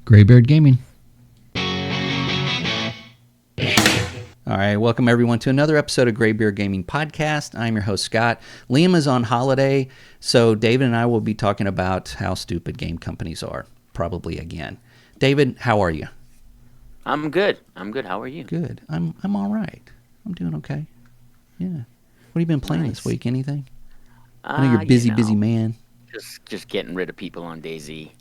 Graybeard Gaming. All right, welcome everyone to another episode of Graybeard Gaming Podcast. I'm your host, Scott. Liam is on holiday, so David and I will be talking about how stupid game companies are, probably again. David, how are you? I'm good. How are you? Good. I'm all right. I'm doing okay. Yeah. What have you been playing this week? Anything? I know you're a busy man. Just getting rid of people on DayZ.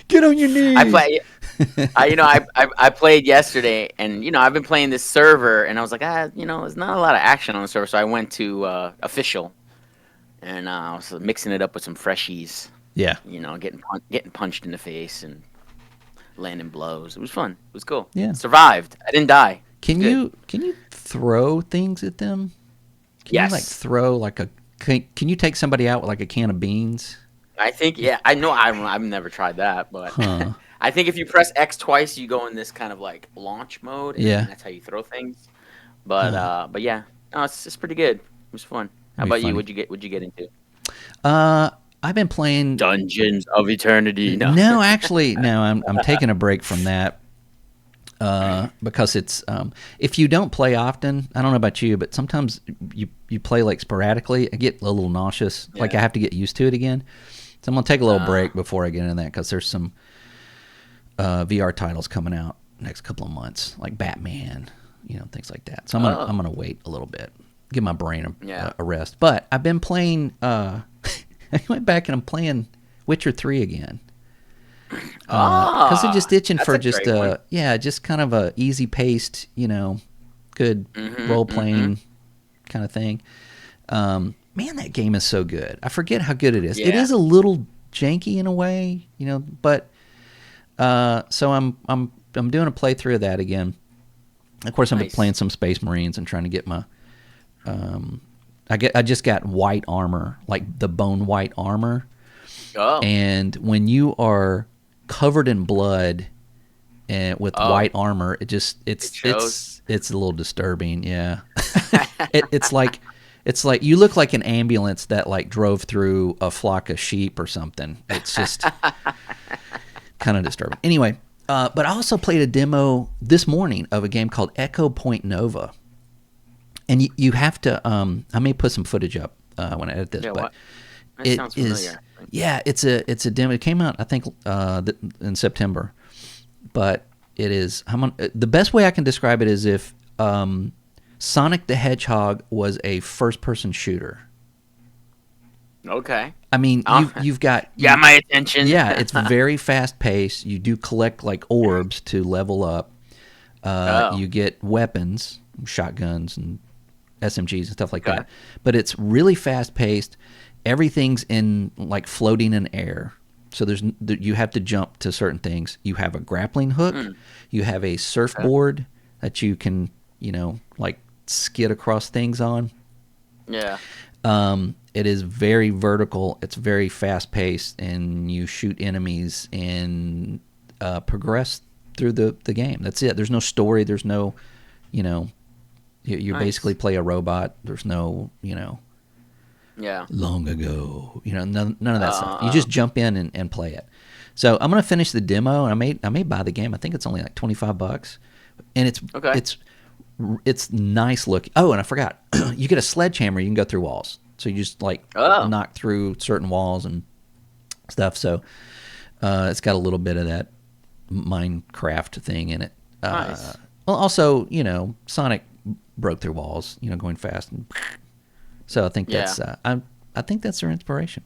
Get on your knees. I play. I played yesterday, and I've been playing this server, and I was like, there's not a lot of action on the server, so I went to official, and I was mixing it up with some freshies. Yeah. Getting punched in the face and landing blows. It was fun. It was cool. Yeah. Survived. I didn't die. Can you throw things at them? Yes. You throw can you take somebody out with a can of beans? I think, yeah, I know. I've never tried that, but I think if you press X twice, you go in this kind of launch mode. And that's how you throw things. But yeah, no, it's pretty good. It was fun. How about you? What'd you get into? I've been playing Dungeons of Eternity. No, actually, no. I'm taking a break from that because it's if you don't play often. I don't know about you, but sometimes you play sporadically. I get a little nauseous. Yeah. I have to get used to it again. So I'm gonna take a little break before I get into that because there's some VR titles coming out next couple of months, like Batman, things like that. So I'm gonna wait a little bit, give my brain a rest. But I've been playing. I went back and I'm playing Witcher 3 again. Because I'm just itching for just just kind of a easy paced, good role playing kind of thing. Man, that game is so good. I forget how good it is. Yeah. It is a little janky in a way, but so I'm doing a playthrough of that again. Of course, I've been playing some Space Marines and trying to get my I just got white armor, like the bone white armor. Oh. And when you are covered in blood and with white armor, it's a little disturbing. Yeah. It's like you look like an ambulance that drove through a flock of sheep or something. It's just kind of disturbing. Anyway, but I also played a demo this morning of a game called Echo Point Nova. And you have to I may put some footage up when I edit this, but that sounds familiar. It's a demo. It came out I think in September. But it is the best way I can describe it is if Sonic the Hedgehog was a first-person shooter. Okay. I mean, you've got my attention. Yeah, it's very fast-paced. You do collect orbs to level up. You get weapons, shotguns and SMGs and stuff like that. But it's really fast-paced. Everything's in floating in air. So you have to jump to certain things. You have a grappling hook. You have a surfboard that you can skid across things on. Yeah. It is very vertical. It's very fast paced, and you shoot enemies and progress through the game. That's it. There's no story. There's no, you basically play a robot. There's no, long ago, none of that stuff. You just jump in and play it. So I'm gonna finish the demo, and I may buy the game. I think it's only $25, and it's nice looking. Oh, and I forgot, you get a sledgehammer. You can go through walls. So you just knock through certain walls and stuff. So it's got a little bit of that Minecraft thing in it. Nice. Well, also, Sonic broke through walls, going fast, and so I think that's I think that's their inspiration.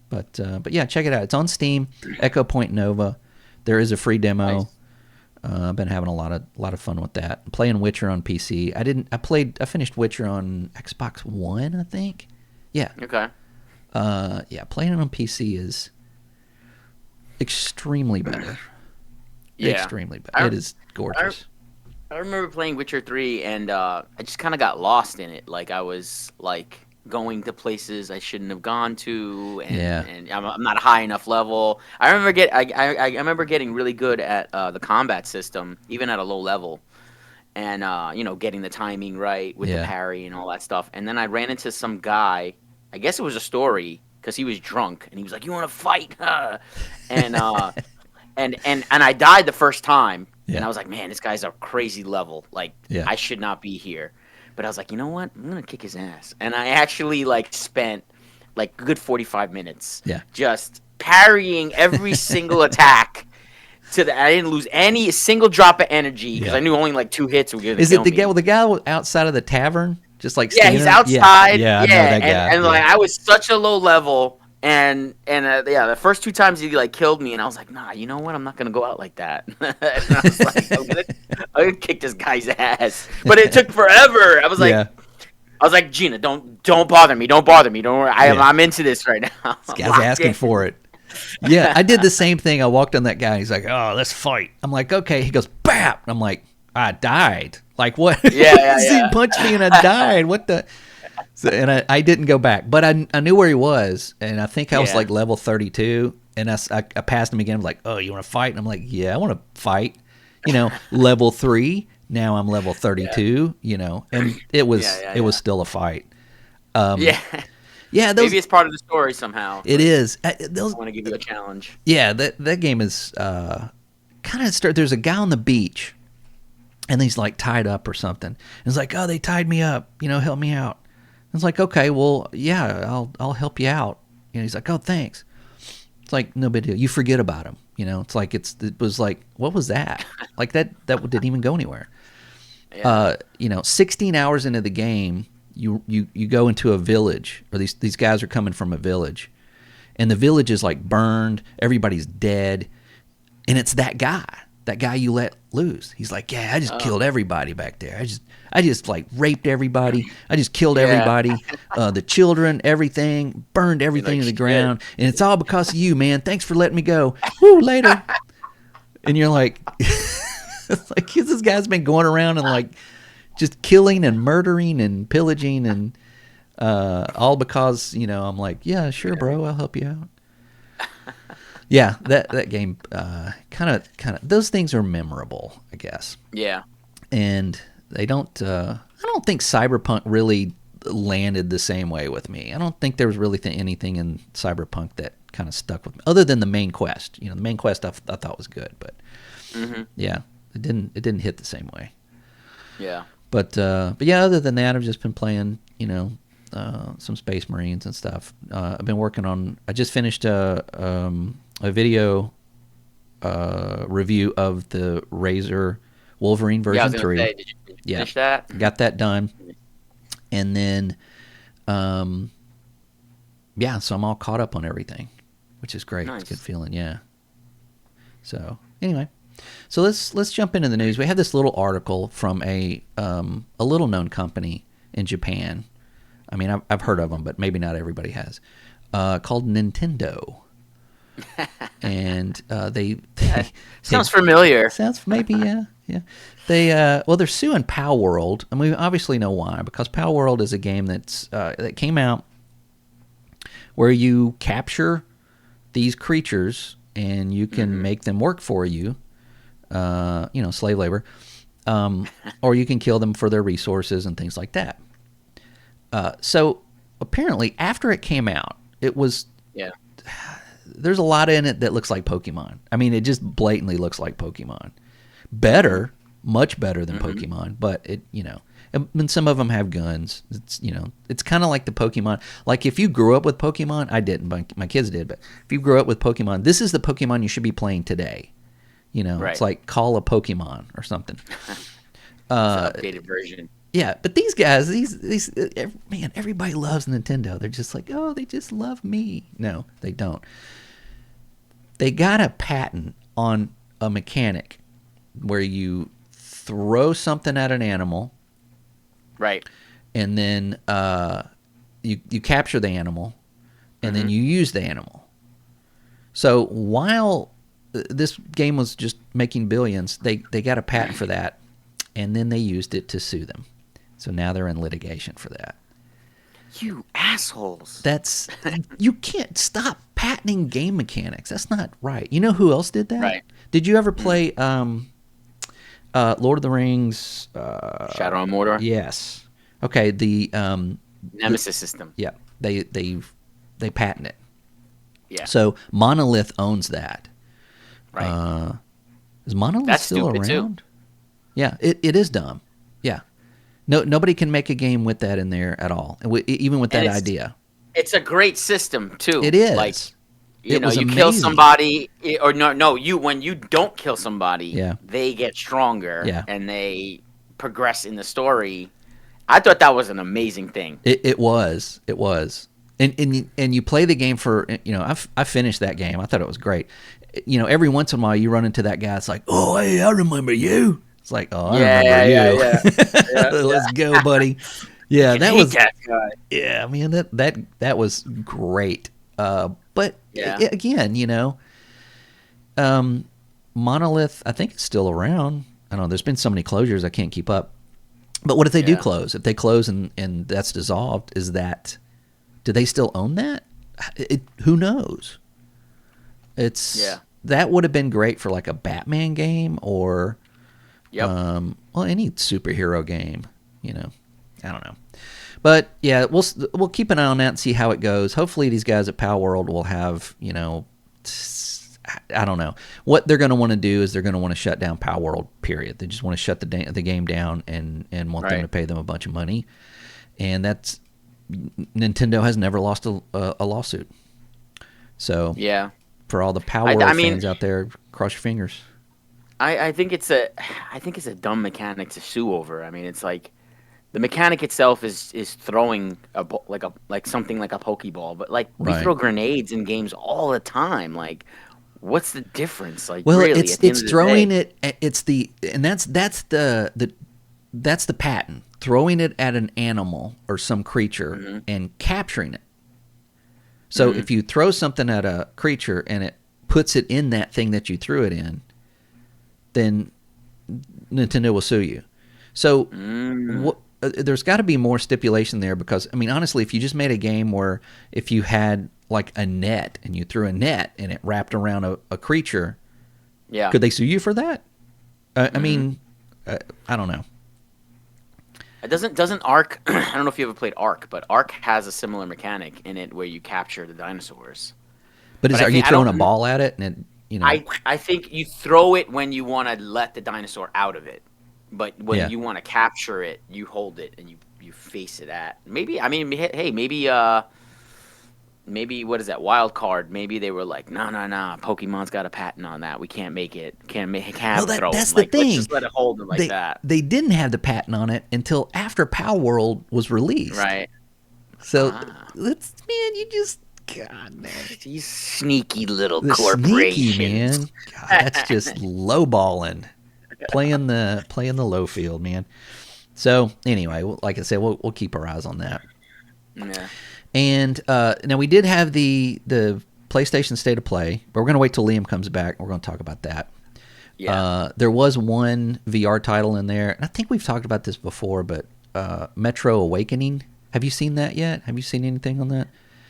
But yeah, check it out. It's on Steam. Echo Point Nova. There is a free demo. Nice. I've been having a lot of fun with that. I'm playing Witcher on PC. I finished Witcher on Xbox One, I think. Yeah. Okay. Playing it on PC is extremely better. Yeah. Extremely better. It is gorgeous. I remember playing Witcher 3, and I just kind of got lost in it. I was going to places I shouldn't have gone to, and I'm not a high enough level. I remember getting really good at the combat system, even at a low level, and getting the timing right with the parry and all that stuff. And then I ran into some guy. I guess it was a story because he was drunk, and he was like, "You want to fight?" And and I died the first time, and I was like, "Man, this guy's a crazy level. Like, I should not be here." But I was like, you know what? I'm gonna kick his ass, and I actually like spent like a good 45 minutes just parrying every single attack. I didn't lose any single drop of energy because I knew only like 2 hits were gonna Is kill it the me. guy? Well, the guy outside of the tavern, just like Yeah, he's standing? outside. Yeah, I know that guy. And like I was such a low level, and the first 2 times he like killed me, and I was like, nah, you know what? I'm not gonna go out like that. And I was like, I'm gonna kick this guy's ass. But it took forever. I was like, Gina, don't bother me. Don't bother me. Don't worry. I'm into this right now. This guy's asking for it. Yeah, I did the same thing. I walked on that guy. He's like, "Oh, let's fight." I'm like, "Okay." He goes, "Bap!" I'm like, "I died." Like, what? Yeah. He punched me and I died. What the? So, and I didn't go back, but I knew where he was, and I think I was like level 32, and I passed him again. I was like, "Oh, you want to fight?" And I'm like, "Yeah, I want to fight." Level 3. Now I'm level 32. And it was still a fight. Yeah, maybe it's part of the story somehow. It is. I want to give you a challenge. Yeah, that game is kind of start. There's a guy on the beach, and he's like tied up or something. And it's like, oh, they tied me up. Help me out. And it's like, okay, well, yeah, I'll help you out. He's like, oh, thanks. It's like no big deal. You forget about him. It's like it was like, what was that? Like that didn't even go anywhere. Yeah. 16 hours into the game. You go into a village, or these guys are coming from a village, and the village is like burned, everybody's dead, and it's that guy you let loose. He's like, yeah, I just killed everybody back there. I just like raped everybody. I just killed everybody, the children, everything, burned everything to the ground, and it's all because of you, man. Thanks for letting me go. Woo, later. And you're like, it's like this guy's been going around and like just killing and murdering and pillaging and all because I'm like, yeah, sure, bro, I'll help you out. Yeah, that game kind of those things are memorable, I guess. Yeah, and they don't. I don't think Cyberpunk really landed the same way with me. I don't think there was really anything in Cyberpunk that kind of stuck with me, other than the main quest. The main quest I thought was good, but yeah, it didn't hit the same way. Yeah. But yeah, other than that, I've just been playing, some Space Marines and stuff. I've been working on. I just finished a video review of the Razer Wolverine version 3. Say, did you finish that? Got that done, and then, so I'm all caught up on everything, which is great. Nice. It's a good feeling, yeah. So anyway. So let's jump into the news. We have this little article from a little known company in Japan. I mean, I've heard of them, but maybe not everybody has. Called Nintendo, and they sounds familiar. Sounds maybe yeah. They're suing Pal World, and we obviously know why, because Pal World is a game that came out where you capture these creatures and you can make them work for you. Slave labor, or you can kill them for their resources and things like that. So apparently after it came out, it was, there's a lot in it that looks like Pokemon. I mean, it just blatantly looks like Pokemon. Much better than Pokemon, but and some of them have guns. It's kind of like the Pokemon. Like if you grew up with Pokemon, I didn't, but my kids did, but if you grew up with Pokemon, this is the Pokemon you should be playing today. Right. It's like Call a Pokemon or something. It's an updated version. Yeah, but these guys, man, everybody loves Nintendo. They're just like, oh, they just love me. No, they don't. They got a patent on a mechanic where you throw something at an animal. Right. And then you capture the animal, and then you use the animal. So while this game was just making billions, they got a patent for that, and then they used it to sue them. So now they're in litigation for that. You assholes. You can't stop patenting game mechanics. That's not right. You know who else did that? Right. Did you ever play Lord of the Rings? Shadow and Mordor? Yes. Okay, the Nemesis system. Yeah. They they patent it. Yeah. So Monolith owns that. Right. Is Monolith That's still stupid around? too. Yeah, it is dumb. Yeah. No, nobody can make a game with that in there at all, even with And that idea. it's a great system too. It Like, is. you It know, was you kill amazing. somebody, or no, you when you don't kill somebody, Yeah. they get stronger Yeah. and they progress in the story. I thought that was an amazing thing. It was. It was. And you play the game for, I finished that game. I thought it was great. Every once in a while you run into that guy. It's like, oh, hey, I remember you. It's like, oh, I remember you. Yeah. Let's go, buddy. Yeah, I that hate was. that guy. Yeah, man, that was great. But Yeah. again, Monolith, I think it's still around. I don't know. There's been so many closures, I can't keep up. But what if they do Yeah. close? If they close and that's dissolved, do they still own that? Who knows? That would have been great for like a Batman game or Yep. any superhero game. I don't know. But yeah, we'll keep an eye on that and see how it goes. Hopefully, these guys at Pal World will have I don't know what they're going to want to do. Is they're going to want to shut down Pal World? Period. They just want to shut the game down and want them to pay them a bunch of money. And that's Nintendo has never lost a lawsuit. So Yeah. for all the Pal World fans out there, cross your fingers. I think it's a dumb mechanic to sue over. I mean, it's like the mechanic itself is throwing like something like a Pokeball, but like we throw grenades in games all the time. Like, what's the difference? Like, well, really, it's throwing it. It's that's the patent. Throwing it at an animal or some creature and capturing it. So if you throw something at a creature and it puts it in that thing that you threw it in, then Nintendo will sue you. So there's got to be more stipulation there because, I mean, honestly, if you just made a game where if you had like a net and you threw a net and it wrapped around a creature, could they sue you for that? I mean, I don't know. Doesn't Ark? I don't know if you ever played Ark, but Ark has a similar mechanic in it where you capture the dinosaurs. But are you throwing a ball at it and I think you throw it when you want to let the dinosaur out of it, but when you want to capture it, you hold it and you face it at. Maybe maybe what is that wild card? Maybe they were like, no, Pokemon's got a patent on that. We can't make it. Can't throw that's it. The like, thing. Let's just let it hold it like that. They didn't have the patent on it until after Pal World was released. Right. So you just. God, man. These sneaky little corporations. Sneaky, man. God, that's just lowballing. Playing the low field, man. So, anyway, like I said, we'll keep our eyes on that. Yeah. And now we did have the PlayStation State of Play, but we're going to wait till Liam comes back. We're going to talk about that. Yeah. There was one VR title in there, and I think we've talked about this before, but Metro Awakening. Have you seen that yet? Have you seen anything on that?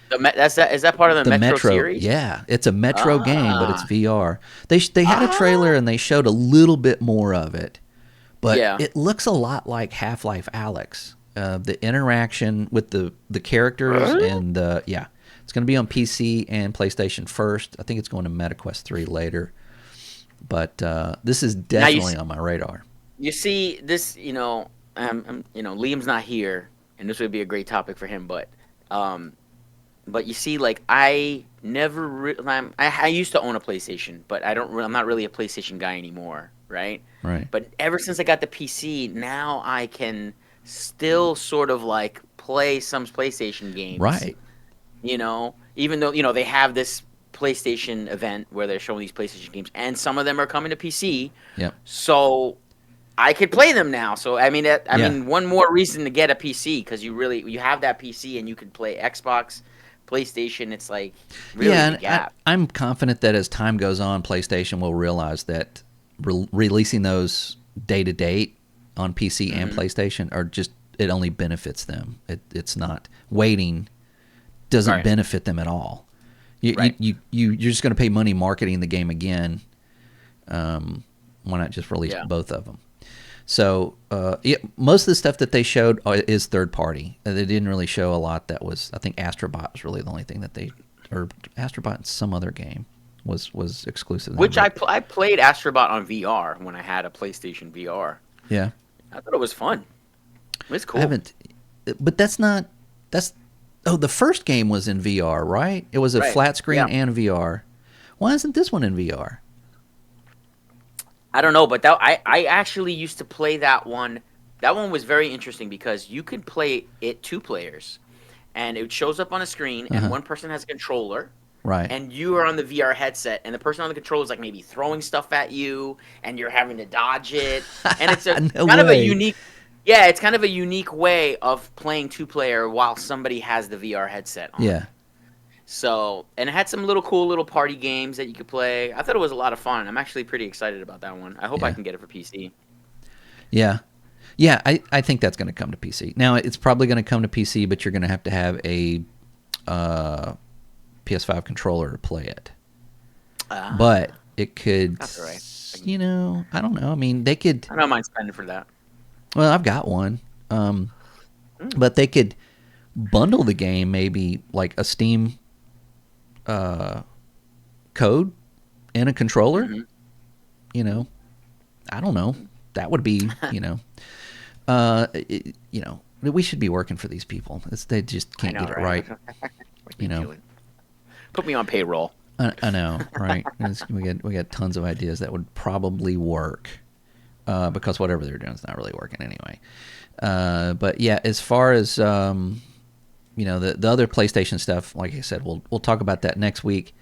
Is that part of the Metro series? Yeah, it's a Metro game, but it's VR. They had a trailer and they showed a little bit more of it, but it looks a lot like Half-Life Alyx. The interaction with the characters and it's going to be on PC and PlayStation first. I think it's going to MetaQuest 3 later, but this is definitely on my radar. You see this, Liam's not here, and this would be a great topic for him, but you see, like I used to own a PlayStation, but I'm not really a PlayStation guy anymore, right? Right. But ever since I got the PC, now I can still sort of like play some PlayStation games, right? Even though they have this PlayStation event where they're showing these PlayStation games, and some of them are coming to PC. Yep. So I could play them now. So I mean, one more reason to get a PC because you have that PC and you can play Xbox, PlayStation. It's like really the gap. I'm confident that as time goes on, PlayStation will realize that releasing those day to date on PC and PlayStation it only benefits them. It's not waiting doesn't benefit them at all. You're just going to pay money marketing the game again. Why not just release both of them? So yeah, most of the stuff that they showed is third party. They didn't really show a lot that was. I think Astrobot was really the only thing that they, or Astrobot and some other game was exclusive. Which I played Astrobot on VR when I had a PlayStation VR. Yeah, I thought it was fun. It's cool. I haven't, but that's not. That's the first game was in VR, right? It was a flat screen and VR. Why isn't this one in VR? I don't know, but I actually used to play that one. That one was very interesting because you could play it 2 players, and it shows up on a screen, and one person has a controller, right? And you are on the VR headset, and the person on the controller is like maybe throwing stuff at you, and you're having to dodge it, and it's a kind of a unique. Yeah, it's kind of a unique way of playing 2-player while somebody has the VR headset on. Yeah. So, and it had some cool little party games that you could play. I thought it was a lot of fun. I'm actually pretty excited about that one. I hope I can get it for PC. Yeah. Yeah, I think that's going to come to PC. Now, it's probably going to come to PC, but you're going to have a PS5 controller to play it. But it could, that's right. I don't know. I mean, they could... I don't mind spending for that. Well, I've got one. But they could bundle the game, maybe like a Steam code and a controller. I don't know. That would be, we should be working for these people. They just can't get it right. Put me on payroll. I know, right? we got tons of ideas that would probably work, because whatever they're doing is not really working anyway. But yeah, as far as the other PlayStation stuff, like I said, we'll talk about that next week,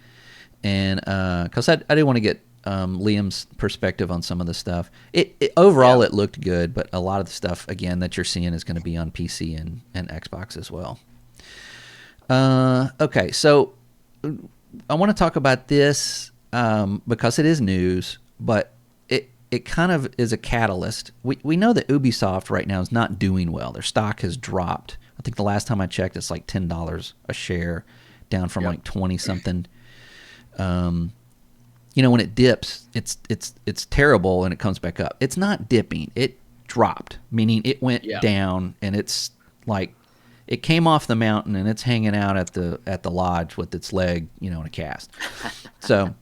and because I did want to get Liam's perspective on some of the stuff. It overall it looked good, but a lot of the stuff again that you're seeing is going to be on PC and Xbox as well. Okay, so I want to talk about this because it is news, but it kind of is a catalyst. We know that Ubisoft right now is not doing well. Their stock has dropped. I think the last time I checked, it's like $10 a share, down from like 20 something. When it dips, it's terrible, and it comes back up. It's not dipping; it dropped, meaning it went down, and it's like it came off the mountain, and it's hanging out at the lodge with its leg, in a cast. So,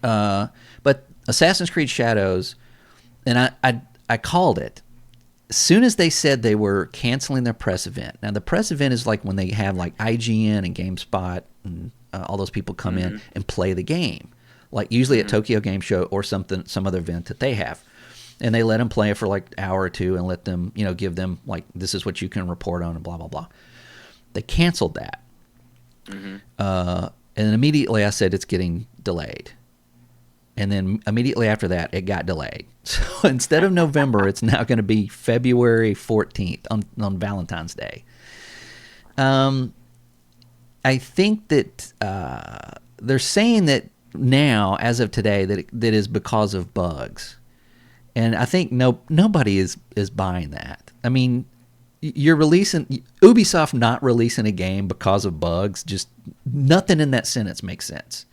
but Assassin's Creed Shadows, and I called it as soon as they said they were canceling their press event. Now, the press event is like when they have like IGN and GameSpot and all those people come in and play the game. Like usually at Tokyo Game Show or some other event that they have. And they let them play it for like an hour or two and let them, give them like, this is what you can report on and blah, blah, blah. They canceled that. And then immediately I said it's getting delayed. And then immediately after that, it got delayed. So instead of November, it's now going to be February 14th on Valentine's Day. I think that they're saying that now, as of today, that is because of bugs, and I think nobody is buying that. I mean, you're releasing Ubisoft not releasing a game because of bugs. Just nothing in that sentence makes sense.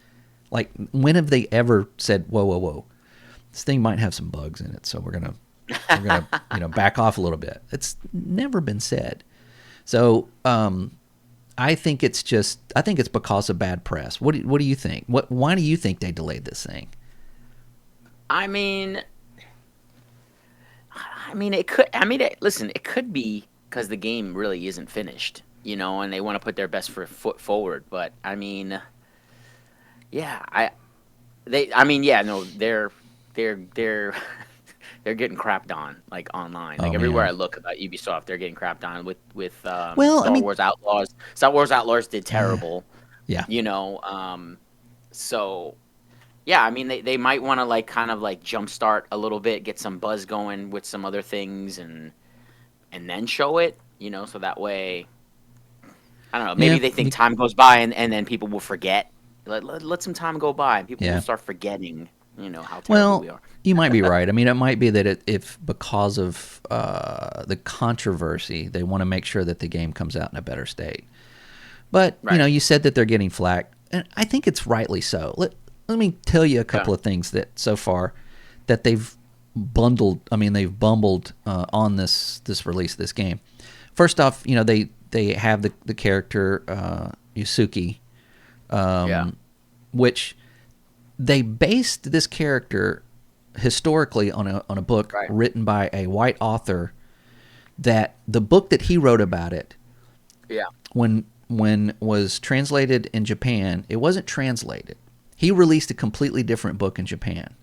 Like, when have they ever said, "Whoa, this thing might have some bugs in it, so we're gonna back off a little bit"? It's never been said. So, I think it's because of bad press. What do you think? Why do you think they delayed this thing? I mean, it could. Listen, it could be because the game really isn't finished, and they want to put their best foot forward. But I mean, yeah, they're they're getting crapped on, like, online. Like, everywhere I look about Ubisoft, they're getting crapped on with Star Wars Outlaws. Star Wars Outlaws did terrible. Yeah. So, yeah, I mean, they might want to, like, kind of, like, jumpstart a little bit, get some buzz going with some other things, and then show it, so that way, I don't know, maybe they think time goes by, and then people will forget. Let some time go by, and people will start forgetting, how terrible we are. You might be right. I mean, it might be that if because of the controversy, they want to make sure that the game comes out in a better state. But, you said that they're getting flack, and I think it's rightly so. Let me tell you a couple of things that so far that they've bundled. I mean, they've bumbled on this release of this game. First off, they have the character Yusuke, which they based this character historically on a book written by a white author. That the book that he wrote about it, when was translated in Japan, it wasn't translated. He released a completely different book in Japan,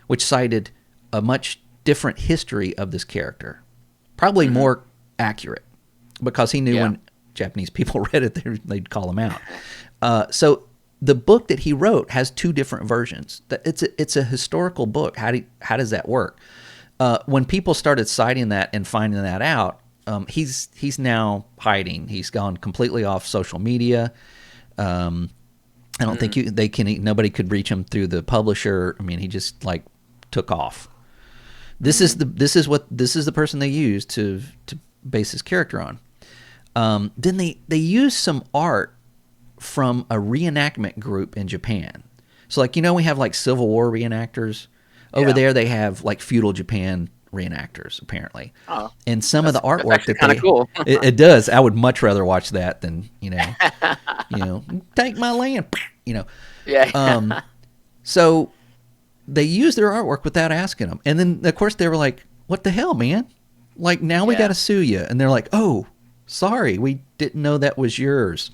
which cited a much different history of this character, probably more accurate, because he knew when Japanese people read it, they'd call him out. So the book that he wrote has two different versions. It's a historical book. How does that work? When people started citing that and finding that out, he's now hiding. He's gone completely off social media. I don't think nobody could reach him through the publisher. I mean, he just like took off. This is the person they used to base his character on. Then they used some art from a reenactment group in Japan. So like, we have like Civil War reenactors. Over there they have like feudal Japan reenactors, apparently. Oh, and some of the artwork that kind of cool. it does. I would much rather watch that than take my land. Yeah. So they used their artwork without asking them, and then of course they were like, "What the hell, man? Like now we got to sue you." And they're like, "Oh, sorry, we didn't know that was yours."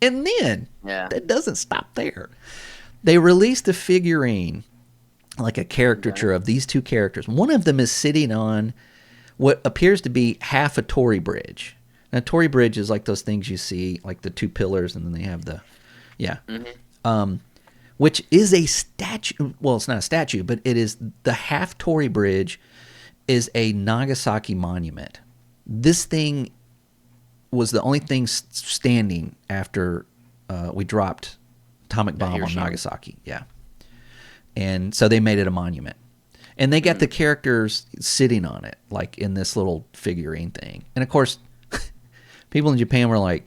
And then that doesn't stop there. They released a figurine, like a caricature of these two characters. One of them is sitting on what appears to be half a Tory bridge. Now, Tory bridge is like those things you see, like the two pillars, and then they have the, which is a statue. Well, it's not a statue, but it is the half Tory bridge is a Nagasaki monument. This thing was the only thing standing after we dropped atomic bomb on Nagasaki. Yeah. And so they made it a monument. And they got the characters sitting on it, like in this little figurine thing. And of course, people in Japan were like,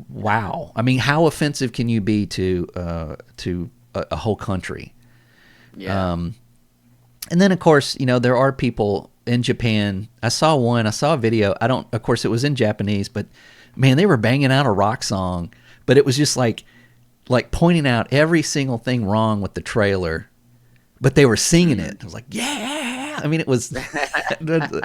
wow. I mean, how offensive can you be to a whole country? Yeah. And then of course, there are people in Japan. I saw a video. Of course it was in Japanese, but man, they were banging out a rock song, but it was just like pointing out every single thing wrong with the trailer, but they were singing it. I was like, yeah. I mean, it was. If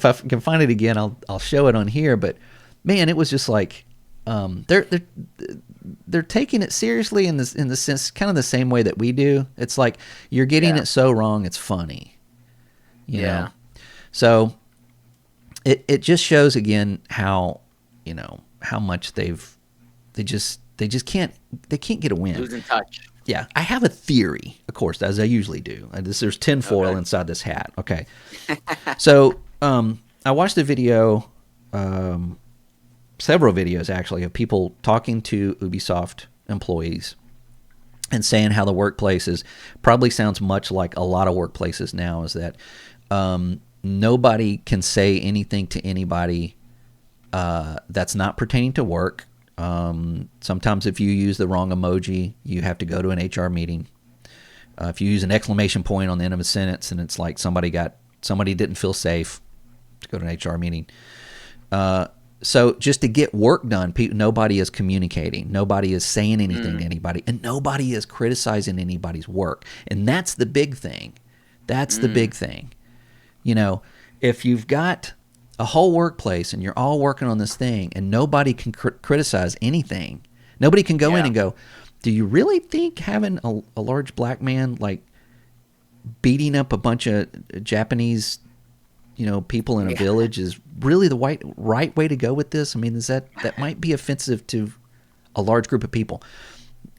I can find it again, I'll show it on here. But man, it was just like they're taking it seriously in the sense, kind of the same way that we do. It's like you're getting it so wrong, it's funny. You know? So it just shows again how much they can't get a win. Losing touch. Yeah, I have a theory, of course, as I usually do. There's tinfoil inside this hat. Okay, so I watched a video, several videos actually, of people talking to Ubisoft employees and saying how the workplace probably sounds much like a lot of workplaces now. Is that nobody can say anything to anybody that's not pertaining to work. Sometimes if you use the wrong emoji, you have to go to an HR meeting. If you use an exclamation point on the end of a sentence and it's like somebody didn't feel safe, to go to an HR meeting. So just to get work done, nobody is communicating. Nobody is saying anything to anybody, and nobody is criticizing anybody's work. And that's the big thing. That's the big thing. If you've got a whole workplace and you're all working on this thing and nobody can criticize anything, nobody can go in and go, do you really think having a large black man like beating up a bunch of Japanese people in a village is really the right way to go with this? I mean, that might be offensive to a large group of people.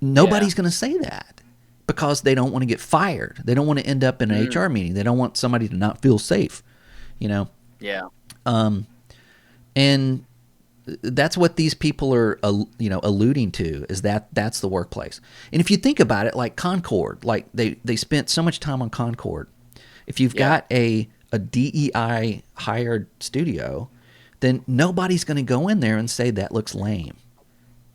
Nobody's going to say that because they don't want to get fired. They don't want to end up in an HR meeting. They don't want somebody to not feel safe, Yeah. And that's what these people are, alluding to, is that's the workplace. And if you think about it, like Concord, like they spent so much time on Concord. If you've got a DEI hired studio, then nobody's going to go in there and say that looks lame.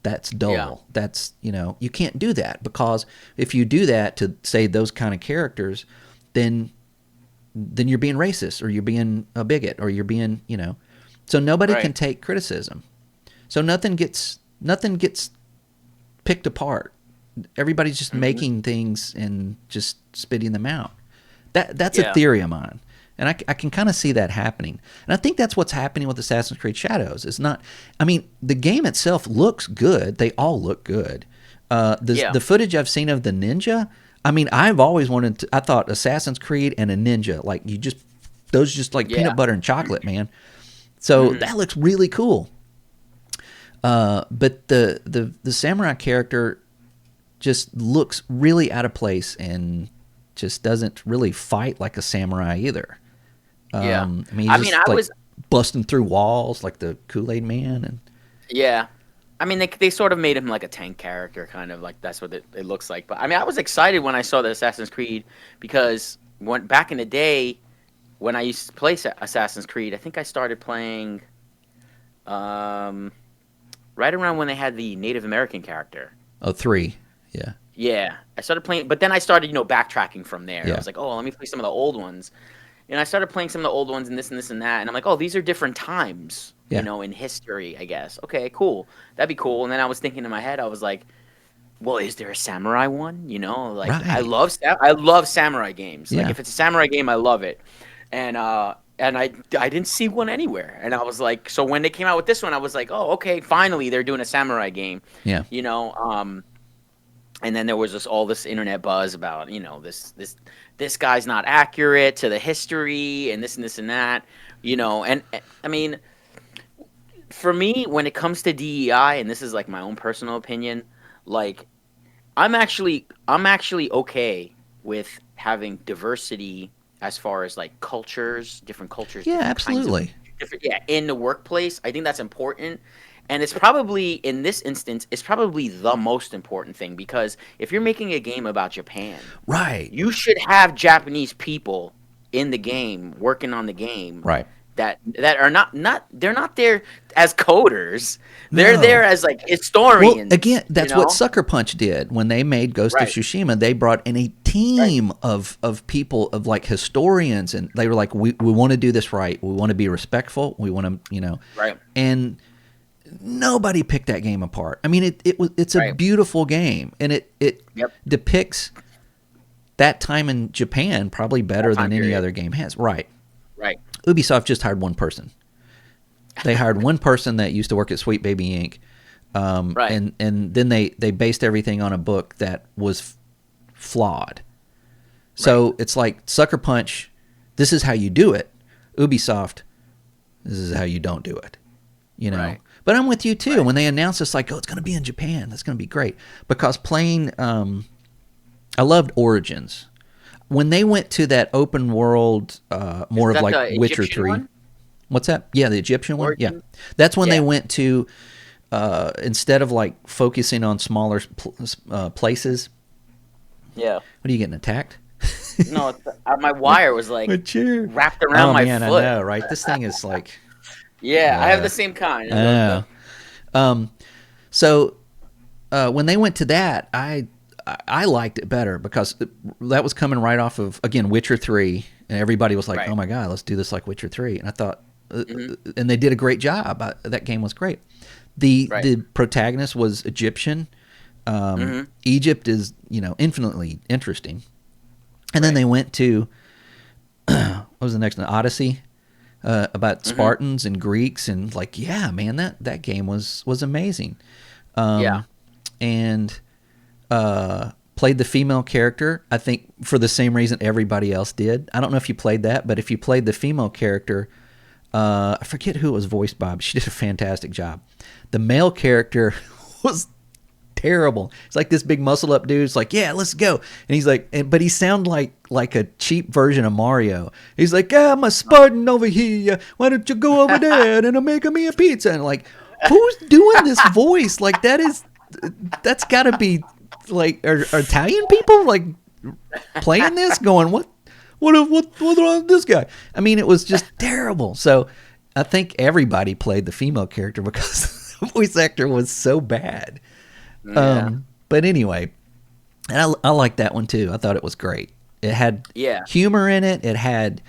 That's dull. That's, you can't do that, because if you do that to say those kind of characters, then you're being racist, or you're being a bigot, or you're being, so nobody can take criticism. So nothing gets picked apart. Everybody's just making things and just spitting them out. That's a theory of mine. And I can kind of see that happening. And I think that's what's happening with Assassin's Creed Shadows. It's not, the game itself looks good. They all look good. The footage I've seen of the ninja, I've always wanted to, I thought Assassin's Creed and a ninja, like those just like peanut butter and chocolate, man. So that looks really cool. But the samurai character just looks really out of place and just doesn't really fight like a samurai either. He's I was busting through walls like the Kool-Aid Man, and they sort of made him like a tank character, kind of like that's what it looks like. But I was excited when I saw the Assassin's Creed, because back in the day when I used to play Assassin's Creed, I think I started playing right around when they had the Native American character. Oh, 3. Yeah. Yeah, I started playing, but then I started, backtracking from there. Yeah. I was like, oh, let me play some of the old ones. And I started playing some of the old ones and this and this and that. And I'm like, oh, these are different times, in history, I guess. Okay, cool. That'd be cool. And then I was thinking in my head, I was like, well, is there a samurai one? Right. I love samurai games. Yeah. Like, if it's a samurai game, I love it. And I didn't see one anywhere. And I was like, so when they came out with this one, I was like, oh, okay, finally they're doing a samurai game. Yeah. And then there was all this internet buzz about, this guy's not accurate to the history and this and this and that, and for me, when it comes to DEI, and this is like my own personal opinion, like I'm actually okay with having diversity as far as like cultures, different cultures. Yeah, absolutely. In the workplace, I think that's important. And it's probably, in this instance, it's probably the most important thing, because if you're making a game about Japan, right, you should have Japanese people in the game, working on the game, right, that are not they're not there as coders. They're there as like historians. Well, again, that's what Sucker Punch did when they made Ghost of Tsushima. They brought in a team of people, of like historians, and they were like, we want to do this right. We want to be respectful. We want to, right. And nobody picked that game apart. It's a beautiful game, and it depicts that time in Japan probably better than any other game has. Right. Ubisoft just hired one person. They hired one person that used to work at Sweet Baby Inc. And then they based everything on a book that was flawed. So it's like Sucker Punch, this is how you do it. Ubisoft, this is how you don't do it. Right. But I'm with you too. Right. When they announced it's like, oh, it's going to be in Japan. That's going to be great. Because playing, I loved Origins. When they went to that open world, more of like Witcher 3. One? What's that? Yeah, the Egyptian Origins? one. Yeah, that's when they went to, instead of like focusing on smaller places. Yeah. What are you getting attacked? No, my wire was like wrapped around my foot. I know, right? This thing is like. Yeah, I have the same kind. I know. So when they went to that, I liked it better, because that was coming right off of, again, Witcher 3, and everybody was like, oh my God, let's do this like Witcher 3. And I thought, and they did a great job. That game was great. The protagonist was Egyptian. Egypt is, infinitely interesting. And then they went to, what was the next one? Odyssey. About Spartans and Greeks, and like, yeah, man, that game was amazing. And played the female character, I think, for the same reason everybody else did. I don't know if you played that, but if you played the female character, I forget who it was voiced by, but she did a fantastic job. The male character was terrible. It's like this big muscle up dude. It's like, yeah, let's go. And he's like, but he sounded like a cheap version of Mario. He's like, I'm a Spartan over here. Why don't you go over there and make me a pizza? And like, who's doing this voice? Like, that's got to be like, are Italian people like playing this? Going, what's wrong with this guy? It was just terrible. So I think everybody played the female character because The voice actor was so bad. Yeah. But anyway, and I like that one too. I thought it was great. It had humor in it. It had,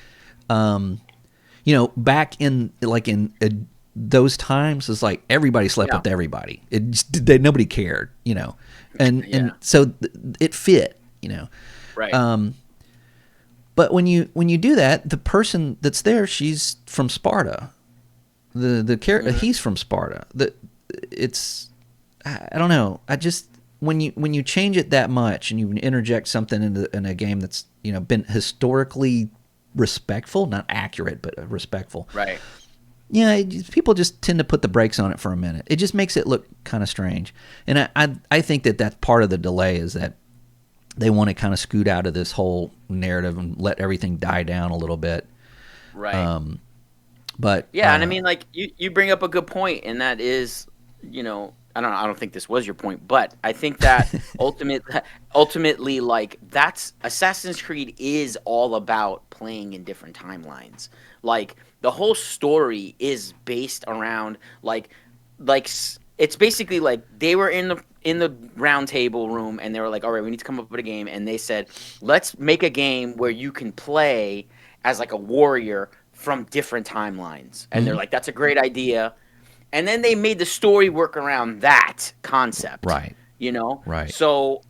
back in those times, it's like everybody slept with everybody. Nobody cared, and so it fit, Right. But when you do that, the person that's there, she's from Sparta. The character, he's from Sparta. I don't know. I just when you change it that much and you interject something in a game that's been historically respectful, not accurate, but respectful. Right. Yeah, people just tend to put the brakes on it for a minute. It just makes it look kind of strange, and I think that's part of the delay is that they want to kind of scoot out of this whole narrative and let everything die down a little bit. Right. But yeah, and I mean, like you bring up a good point, and that is, I don't think this was your point, but I think that ultimately, like that's Assassin's Creed is all about playing in different timelines. Like the whole story is based around like it's basically like they were in the round table room and they were like, all right, we need to come up with a game, and they said, let's make a game where you can play as like a warrior from different timelines, and they're like, that's a great idea. And then they made the story work around that concept, right? Right. So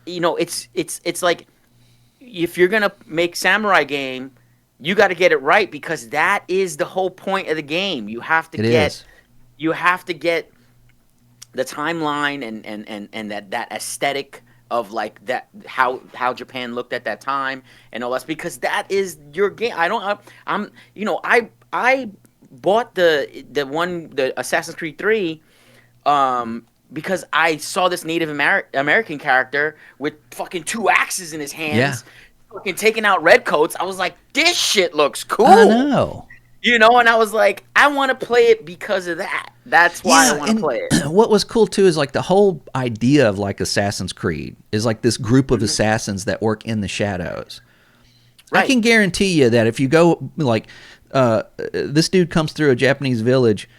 it's like if you're gonna make samurai game, you got to get it right, because that is the whole point of the game. You have to get the timeline and that aesthetic of like that how Japan looked at that time and all that, because that is your game. I bought the Assassin's Creed 3 because I saw this Native American character with fucking 2 axes in his hands, fucking taking out redcoats. I was like, this shit looks cool. I know. And I was like, I want to play it because of that. That's why I want to play it. What was cool too is like the whole idea of like Assassin's Creed is like this group of assassins that work in the shadows. Right. I can guarantee you that if you go like this dude comes through a Japanese village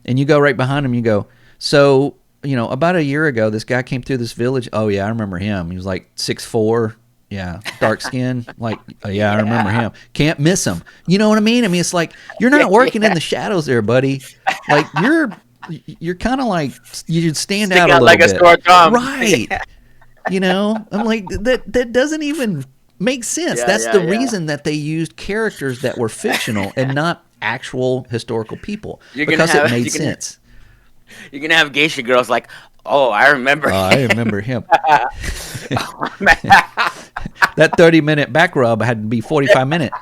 and you go right behind him, you go, so, about a year ago, this guy came through this village. Oh yeah, I remember him. He was like 6'4". Yeah, dark skin. Like, oh, yeah, I remember him. Can't miss him. You know what I mean? I mean, it's like you're not working in the shadows there, buddy. Like you're kind of like you stand out a little like bit, a sore thumb. Right? I'm like that doesn't even make sense. That's the reason that they used characters that were fictional and not actual historical people, because it made sense. You're gonna have geisha girls like, oh, I remember him. I remember him. That 30-minute back rub had to be 45 minutes.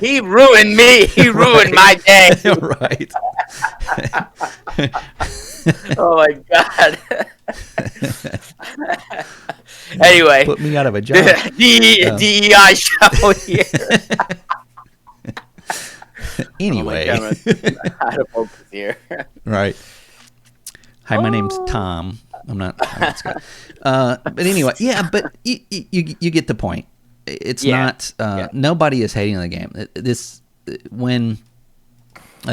He ruined me. He ruined my day. Right. Oh my god. Anyway, put me out of a job. DEI show here. Anyway, how to focus here. Right. Hi, my name's Tom. I'm not Scott. But anyway, but you get the point. It's not. Nobody is hating the game. When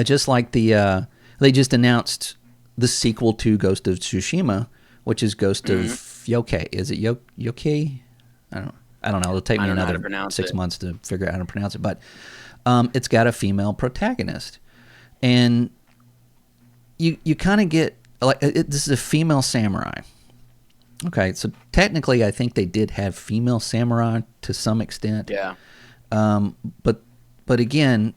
just like they just announced the sequel to Ghost of Tsushima, which is Ghost of Yokai. Is it Yokai? I don't know. It'll take me another 6 months to figure out how to pronounce it, but it's got a female protagonist, and you kind of get like this is a female samurai. Okay, so technically, I think they did have female samurai to some extent. Yeah. But again,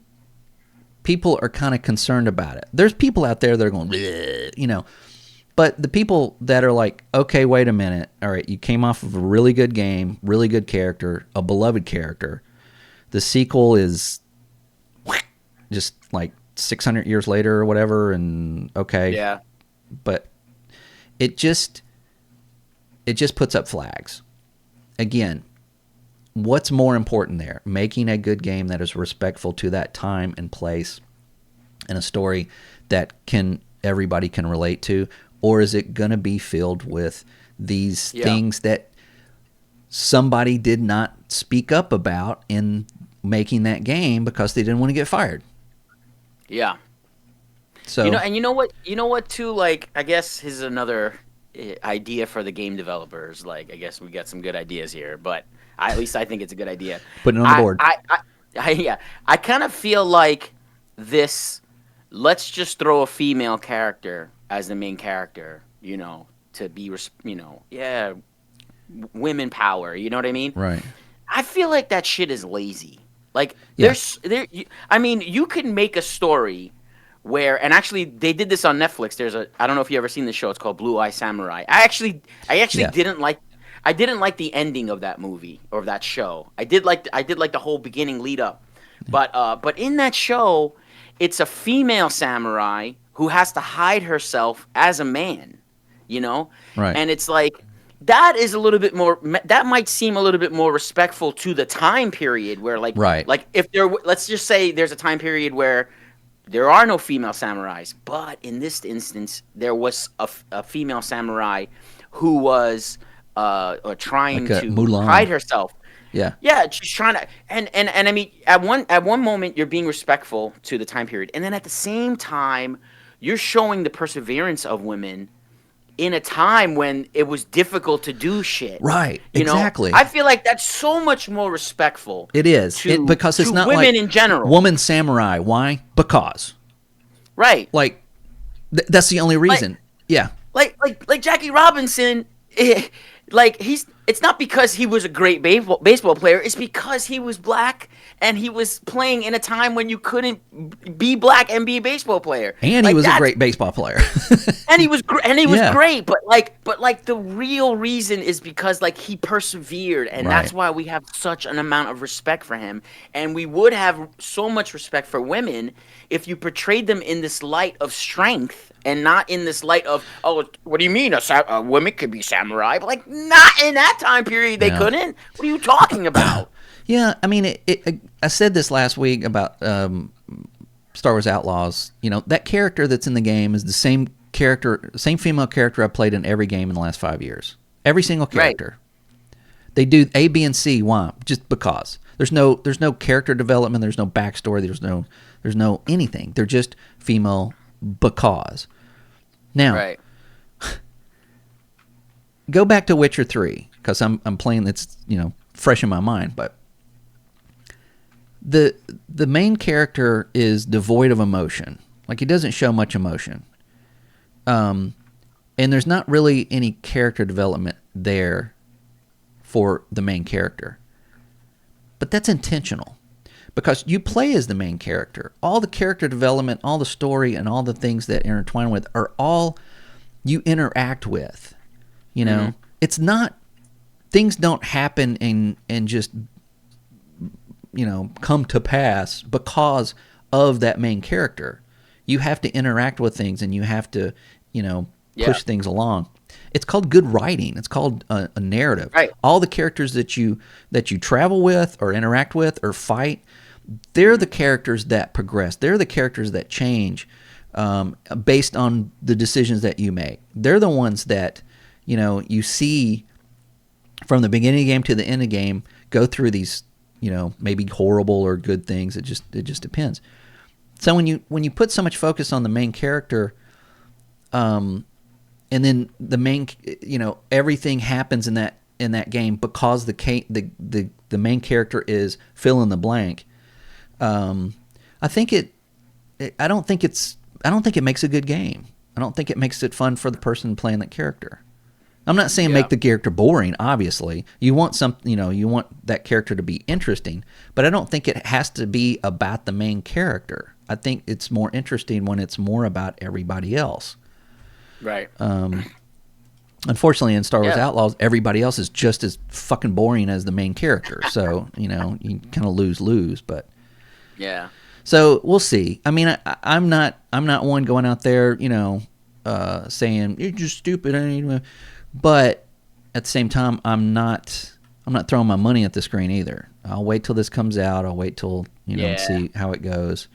people are kind of concerned about it. There's people out there that are going, bleh, But the people that are like, okay, wait a minute. All right, you came off of a really good game, really good character, a beloved character. The sequel is just like 600 years later or whatever, and okay. Yeah. But it just puts up flags. Again, what's more important there? Making a good game that is respectful to that time and place and a story that everybody can relate to, or is it going to be filled with these things that somebody did not speak up about in making that game because they didn't want to get fired. Yeah. So And you know what too, like, I guess here's another idea for the game developers. Like, I guess we got some good ideas here, but at least I think it's a good idea. putting it on the I board. I, yeah, I kind of feel like this. Let's just throw a female character as the main character, to be, yeah, women power. You know what I mean? Right. I feel like that shit is lazy. Like, Yeah. I mean, you can make a story where, and actually they did this on Netflix. I don't know if you ever seen the show. It's called Blue Eye Samurai. I actually Yeah. didn't like the ending of that movie or of that show. I did like the whole beginning lead up, but in that show, it's a female samurai who has to hide herself as a man, Right. and it's like that is a little bit more. That might seem a little bit more respectful to the time period where, like, Right. if let's just say there's a time period where there are no female samurais, but in this instance, there was a female samurai who was trying Like a to Mulan. hide herself. Yeah. Yeah, she's trying to, and I mean, at one moment you're being respectful to the time period, and then at the same time, you're showing the perseverance of women in a time when it was difficult to do shit. Right. Exactly. I feel like that's so much more respectful. It is because it's to not women like in general. woman samurai. Why? Because Right. like that's the only reason. Yeah. Like Jackie Robinson, like it's not because he was a great baseball player. It's because he was black and he was playing in a time when you couldn't be black and be a baseball player. And he was a great baseball player. And he was Yeah. great, but like the real reason is because, like, he persevered, and that's Right. why we have such an amount of respect for him, and we would have so much respect for women if you portrayed them in this light of strength and not in this light of, oh, what do you mean a woman could be samurai? But, like, not in that time period they Yeah. couldn't. What are you talking about? Yeah, I mean, I said this last week about Star Wars Outlaws. That character that's in the game is the same female character I played in every game in the last 5 years. Every single character. Right. They do A, B, and C. Why? Just because. There's no character development. There's no backstory. There's no anything. They're just female because. Now, right. Go back to Witcher 3 because I'm playing. It's fresh in my mind, but. The main character is devoid of emotion. Like, he doesn't show much emotion. And there's not really any character development there for the main character. But that's intentional. Because you play as the main character. All the character development, all the story, and all the things that intertwine with are all you interact with. Mm-hmm. It's not... Things don't happen and just... come to pass because of that main character. You have to interact with things and you have to, push things along. It's called good writing. It's called a narrative. Right. All the characters that you travel with or interact with or fight, they're the characters that progress. They're the characters that change based on the decisions that you make. They're the ones that, you see from the beginning of the game to the end of the game go through these maybe horrible or good things. It just depends. So when you put so much focus on the main character, and then the main, everything happens in that game because the main character is fill in the blank. I don't think it makes a good game. I don't think it makes it fun for the person playing that character. I'm not saying make the character boring, obviously. You want you want that character to be interesting, but I don't think it has to be about the main character. I think it's more interesting when it's more about everybody else. Right. Unfortunately, in Star Wars Outlaws, everybody else is just as fucking boring as the main character. So, you kind of lose, but yeah. So we'll see. I mean, I'm not one going out there, saying you're just stupid. But at the same time, I'm not throwing my money at the screen either. I'll wait till this comes out. I'll wait till see how it goes,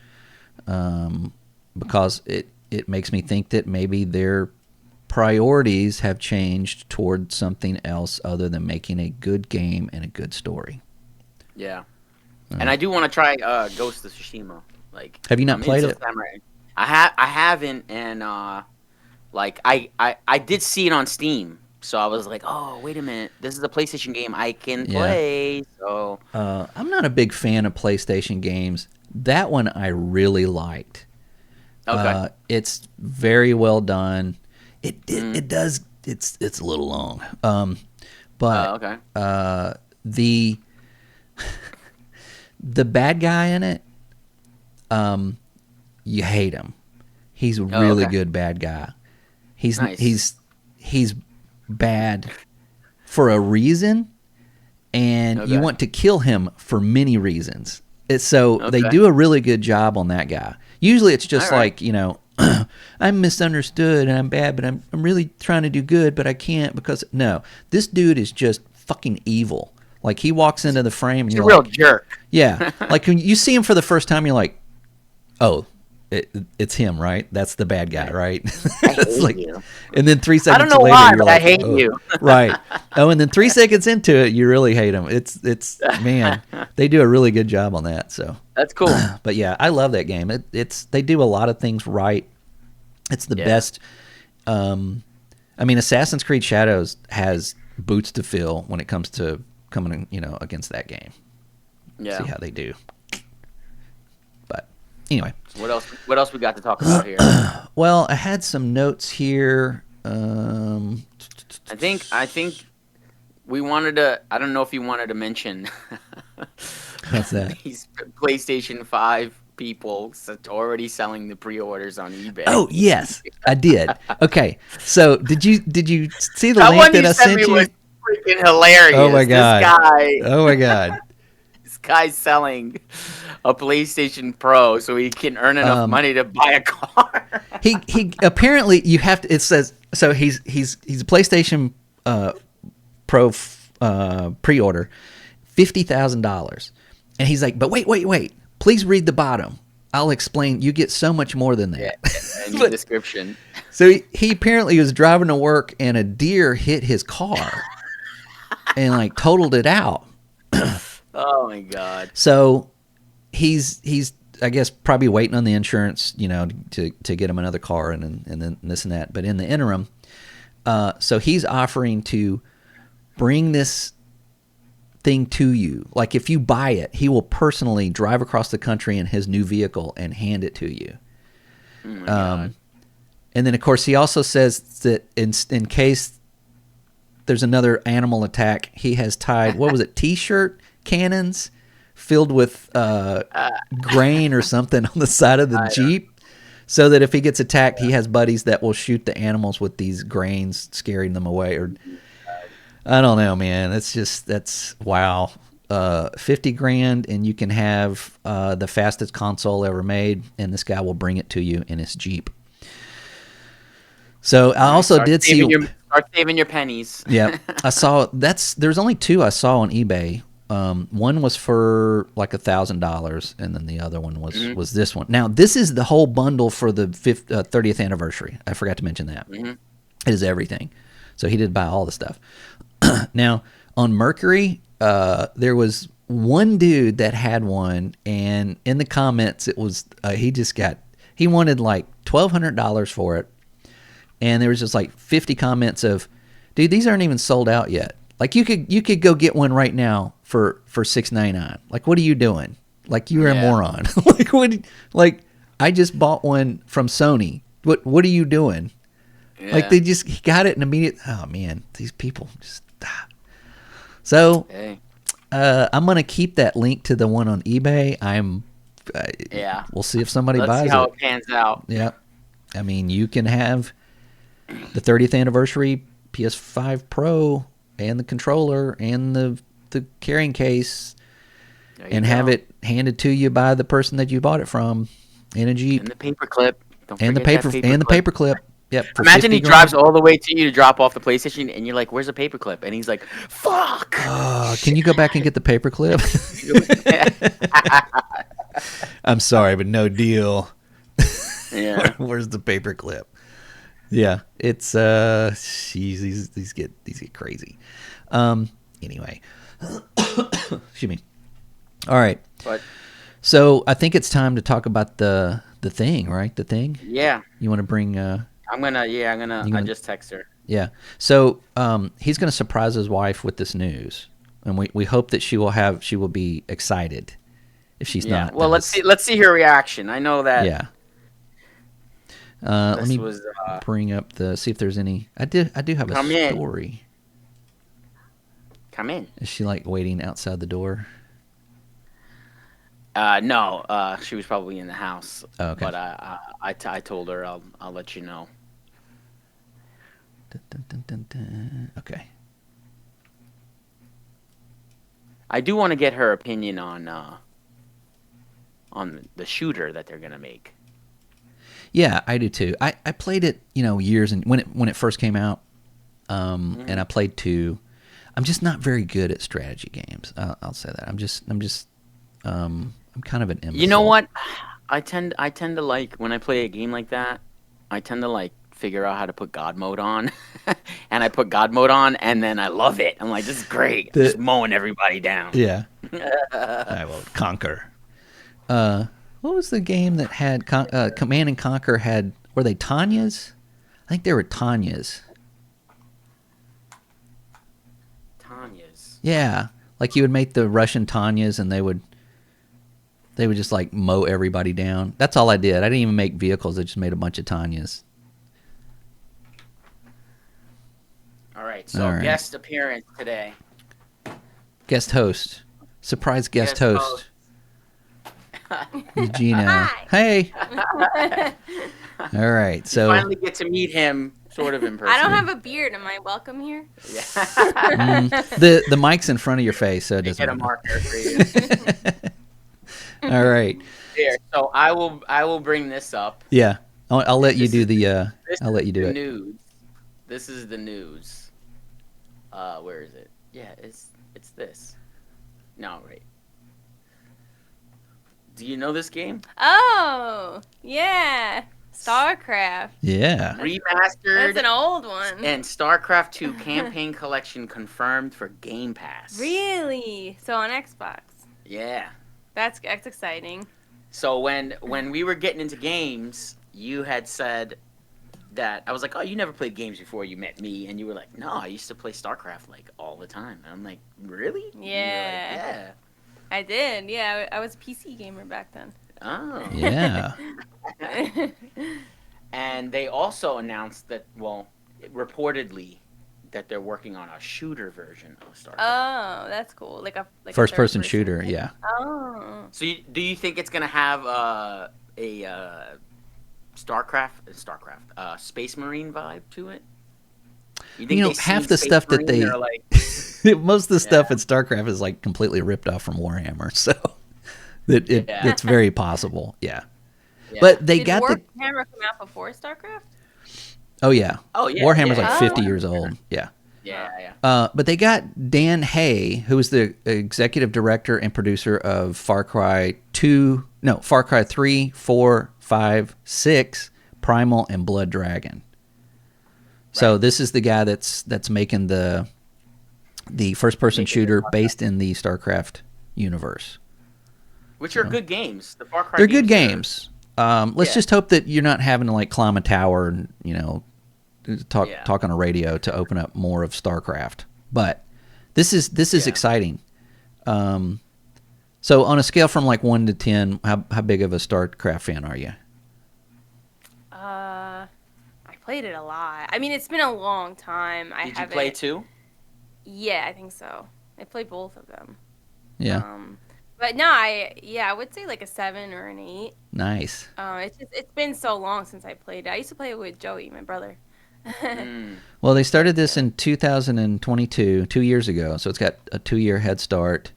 because it makes me think that maybe their priorities have changed toward something else other than making a good game and a good story. Yeah. And I do want to try Ghost of Tsushima. Like, have you not I'm played into it? samurai. I haven't, and like I did see it on Steam, so I was like, oh wait a minute, this is a PlayStation game I can Yeah. play. So I'm not a big fan of PlayStation games. That one I really liked. okay, It's very well done. It it, mm. it does. It's a little long. But Okay, the the bad guy in it, you hate him. He's a oh really okay, good bad guy. He's nice. he's he's bad for a reason, and you Okay, want to kill him for many reasons. So they okay, do a really good job on that guy. Usually it's all just right. like, I'm misunderstood and I'm bad, but I'm really trying to do good, but I can't because no, this dude is just fucking evil. Like he walks into the frame and He's a you're real like, jerk. yeah, like when you see him for the first time, you're like, oh, it's him, right? That's the bad guy, right? I It's hate like, you. and then three I don't seconds know later, why, you're but I like, hate oh, you. right. Oh, and then 3 seconds into it, you really hate him. It's man, they do a really good job on that. So, That's cool. but yeah, I love that game. It's they do a lot of things right. It's the Yeah, best. I mean, Assassin's Creed Shadows has boots to fill when it comes to coming, against that game. See yeah. how they do. But anyway, So what else? What else we got to talk about here? well, I had some notes here. I think we wanted to. I don't know if you wanted to mention What's that? these PlayStation 5 people already selling the pre-orders on eBay. Oh yes, I did. Okay, so did you see the That link one that you I sent sent me was you? freaking Oh my hilarious. This god. guy, Oh my god. this guy's selling a PlayStation Pro so he can earn enough money to buy a car. He apparently you have to. It says so. He's a PlayStation Pro pre-order, $50,000, and he's like, but wait. Please read the bottom. I'll explain. You get so much more than Yeah, that. and the But- description. so he apparently was driving to work and a deer hit his car and like totaled it out. Oh my god. So he's I guess probably waiting on the insurance, to get him another car and then this and that. But in the interim, so he's offering to bring this thing to you. Like if you buy it, he will personally drive across the country in his new vehicle and hand it to you. Oh my god. And then of course he also says that in case there's another animal attack, he has tied t-shirt cannons filled with grain or something on the side of the Jeep, so that if he gets attacked, he has buddies that will shoot the animals with these grains, scaring them away. Or I don't know, man. That's wow. 50 grand and you can have the fastest console ever made, and this guy will bring it to you in his Jeep. So I also Start did see. Start saving your pennies. Yeah, I saw there's only two I saw on eBay. One was for like $1,000, and then the other one was this one. Now this is the whole bundle for the 30th anniversary. I forgot to mention that. It is everything. So he did buy all the stuff. Now on Mercury, there was one dude that had one, and in the comments it was he wanted like $1,200 for it, and there was just like 50 comments of, dude, these aren't even sold out yet. Like you could go get one right now for $699. Like what are you doing? Like you're a moron. Like I just bought one from Sony. What are you doing? Yeah. Like he got it and immediately. Oh man, these people just. So I'm gonna keep that link to the one on eBay. We'll see if somebody buys it. Let's see how it pans out. Yeah, I mean you can have the 30th anniversary PS5 Pro and the controller and the carrying case, and have it handed to you by the person that you bought it from in a Jeep. And the paperclip. And the paperclip. Yep. Imagine he drives all the way to you to drop off the PlayStation, and you're like, "Where's the paperclip?" And he's like, "Fuck." Can you go back and get the paperclip? I'm sorry, but no deal. Yeah. Where's the paperclip? Yeah, it's these get crazy. Anyway, excuse me. All right. But So I think it's time to talk about the thing, right? The thing. yeah, You want to bring? I just text her. Yeah. So he's gonna surprise his wife with this news, and we hope that she will be excited. If she's Yeah. not, Well, then let's see her reaction. I know that. yeah. Let This me was bring up see if there's any. I do have a come in. story. Come in. Is she like waiting outside the door? No, she was probably in the house. Oh, okay. But I told her I'll let you know. Dun, dun, dun, dun, dun. Okay. I do want to get her opinion on the shooter that they're gonna make. Yeah, I do too. I played it, years and when it first came out, and I played 2. I'm just not very good at strategy games. I'll say that. I'm kind of an imbecile. You know what? I tend to like when I play a game like that. I tend to like figure out how to put God mode on, and I put God mode on, and then I love it. I'm like, this is great. Just mowing everybody down. Yeah. I will conquer. What was the game that had Command and Conquer had? Were they Tanyas? I think they were Tanyas. Tanya's. Yeah, like you would make the Russian Tanyas, and they would just like mow everybody down. That's all I did. I didn't even make vehicles. I just made a bunch of Tanyas. All right. So guest appearance today. Guest host. Surprise guest host. Gina. Hi. Hey. All right. So you finally get to meet him sort of in person. I don't have a beard. Am I welcome here? Yeah. The mic's in front of your face, so it doesn't get a matter. marker for you. All right. Here, so I will bring this up. Yeah. I'll let you do the I'll let you do it. News. This is the news. Where is it? Yeah, it's this. No, right. Do you know this game? Oh, yeah. StarCraft. Yeah. Remastered. That's an old one. And StarCraft 2 campaign collection confirmed for Game Pass. Really? So on Xbox. Yeah. That's exciting. So when we were getting into games, you had said that I was like, "Oh, you never played games before you met me," and you were like, "No, I used to play StarCraft like all the time." And I'm like, "Really?" Yeah. Like, yeah. I did. Yeah, I was a PC gamer back then. Oh. Yeah. And they also announced that, reportedly, that they're working on a shooter version of StarCraft. Oh, that's cool. Like a first-person shooter. Yeah. Oh. So do you think it's gonna have a Space Marine vibe to it? You think half the stuff that they like, most of the stuff in StarCraft is like completely ripped off from Warhammer, so it's very possible. Yeah. But they got Warhammer come out before StarCraft? Oh yeah. Warhammer's like 50 Oh. years old. Yeah. Yeah. But they got Dan Hay, who is the executive director and producer of Far Cry 3, 4, 5, 6, Primal, and Blood Dragon. So this is the guy that's making the first-person shooter based in the StarCraft universe. Which are good games. The Far Cry They're good games. Let's just hope that you're not having to like climb a tower and talk on a radio to open up more of StarCraft. But this is exciting. So on a scale from like 1 to 10, how big of a StarCraft fan are you? I played it a lot. I mean, it's been a long time. Did you play 2? Yeah, I think so. I played both of them. Yeah. But no, I would say like a 7 or an 8. Nice. It's been so long since I played it. I used to play it with Joey, my brother. Well, they started this in 2022, 2 years ago, so it's got a 2-year head start.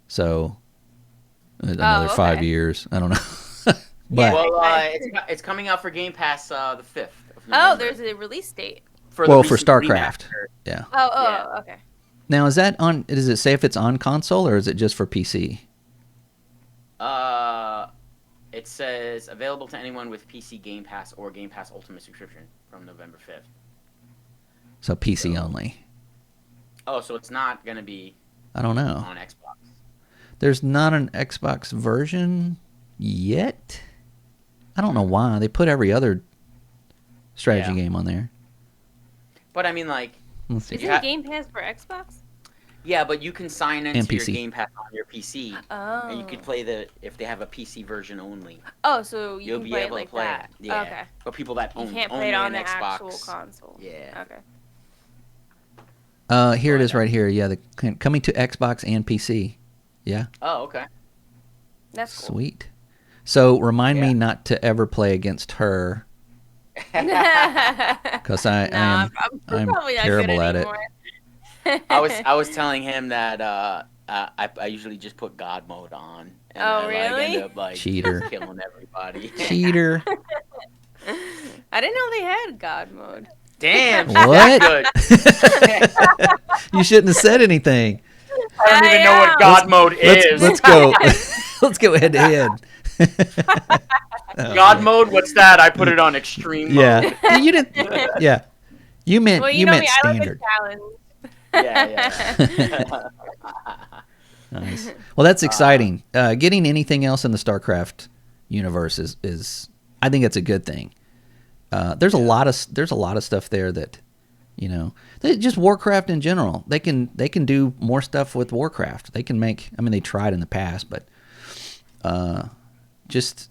So another 5 years. I don't know. But it's coming out for Game Pass the 5th. There's a release date. For StarCraft. Yeah. Oh, okay. Now, is that on? Does it say if it's on console or is it just for PC? It says available to anyone with PC Game Pass or Game Pass Ultimate subscription from November 5th. So PC only. Oh, so it's not gonna be. I don't know. On Xbox. There's not an Xbox version yet. I don't know why. They put every other strategy game on there. But I mean, like... Isn't Game Pass for Xbox? Yeah, but you can sign into your PC. Game Pass on your PC. Oh. And you could play if they have a PC version only. Oh, so you'll can be play able it like to play that. it. Yeah. Okay. But people that You own can't play only it on an the Xbox. actual console. Yeah. Okay. Here it is right here. Yeah, coming to Xbox and PC. Yeah. Oh, okay. That's cool. Sweet. So remind me not to ever play against her. Because I'm terrible at it. I was telling him that I usually just put God mode on. And really? End up, Cheater. Killing everybody. Cheater. I didn't know they had God mode. Damn. What? Good. You shouldn't have said anything. I don't even know what God mode is. Let's go. Let's go head to head. God mode? What's that? I put it on extreme mode. Yeah. You didn't. Yeah. You meant standard. Yeah. Nice. Well, that's exciting. Getting anything else in the StarCraft universe is I think it's a good thing. There's a lot of stuff there that, just Warcraft in general. They can do more stuff with Warcraft. They can make. I mean, they tried in the past, but just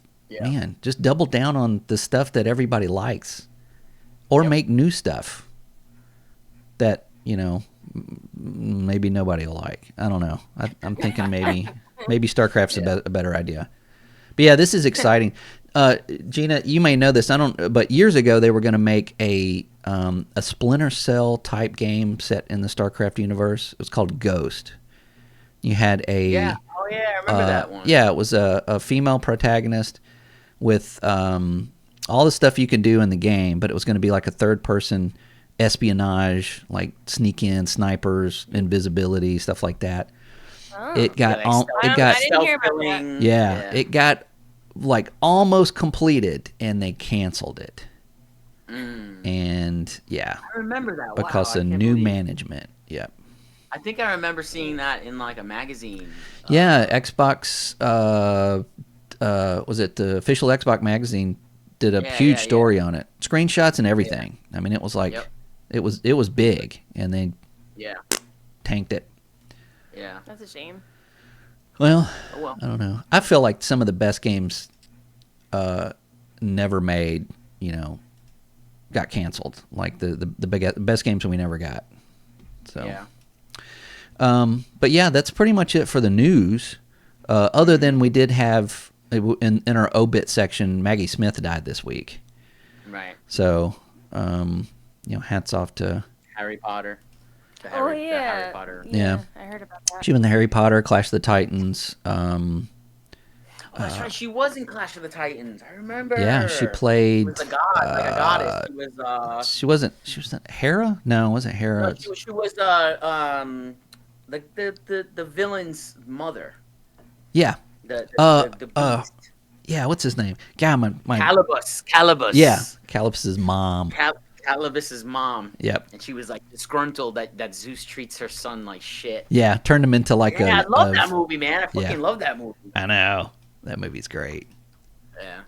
double down on the stuff that everybody likes, or make new stuff that maybe nobody will like. I don't know. I'm thinking maybe StarCraft's a better idea. But yeah, this is exciting. Gina, you may know this. But years ago they were going to make a Splinter Cell type game set in the StarCraft universe. It was called Ghost. You had a I remember that one. Yeah, it was a female protagonist with all the stuff you can do in the game, but it was going to be like a third person espionage, like sneak in, snipers, invisibility, stuff like that. Oh. It got I didn't hear about that. It got like almost completed and they canceled it. And I remember that because of new management. Yep. I think I remember seeing that in like a magazine. Yeah, Xbox was it the official Xbox magazine did a huge story on it. Screenshots and everything. I mean, it was like it was big and they tanked it. Yeah. That's a shame. Well, I don't know. I feel like some of the best games never made, got canceled. Like the best games we never got. So but yeah, that's pretty much it for the news. Other than we did have in our obit section, Maggie Smith died this week. Right. So, hats off to Harry Potter. The Harry Potter. Yeah, I heard about that. She was in the Harry Potter, Clash of the Titans. That's right. She was in Clash of the Titans. I remember. Yeah, she played. She was a god, like a goddess. She wasn't. She was not Hera. No, it wasn't Hera. No, she was the villain's mother. Yeah. The beast. Yeah. What's his name? God, my Calibus. Yeah, Calibus's mom. Calibus's mom. Yep. And she was like disgruntled that Zeus treats her son like shit. Yeah, turned him into like I love that movie, man. I fucking love that movie. I know. That movie's great. Yeah.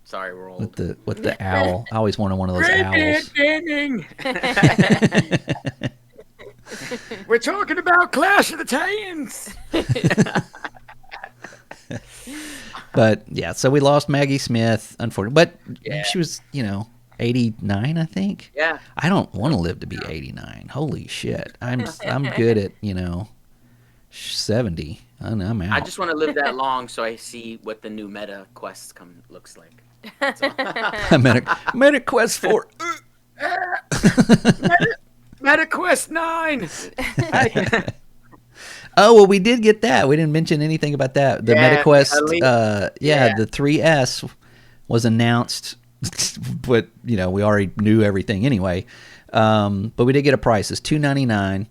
Sorry, we're old. With the owl. I always wanted one of those owls. We're talking about Clash of the Titans. But yeah, so we lost Maggie Smith, unfortunately. But she was, 89, I think. Yeah. I don't want to live to be 89. Holy shit. I'm good at, 70. I'm out. I just want to live that long so I see what the new Meta Quest looks like. Meta Quest 4. Meta Quest 9. Oh, well, we did get that. We didn't mention anything about that. The MetaQuest, the 3S was announced, but, we already knew everything anyway. But we did get a price. It's $299.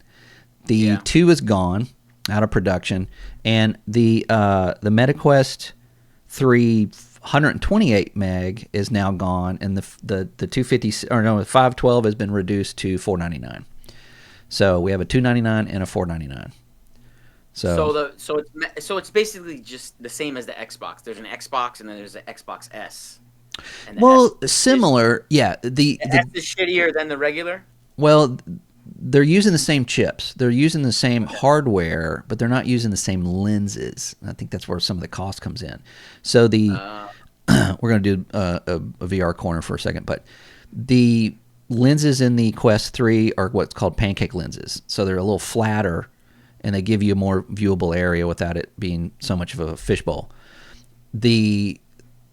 The 2 is gone, out of production. And the MetaQuest 3 128 meg is now gone, and the 512 has been reduced to $499. So we have a $299 and a $499. So So it's basically just the same as the Xbox. There's an Xbox and then there's an Xbox S. And the S similar, yeah. the S is shittier than the regular. Well, they're using the same chips. They're using the same hardware, but they're not using the same lenses. I think that's where some of the cost comes in. So we're going to do a VR corner for a second, but the lenses in the Quest 3 are what's called pancake lenses. So they're a little flatter, and they give you a more viewable area without it being so much of a fishbowl. The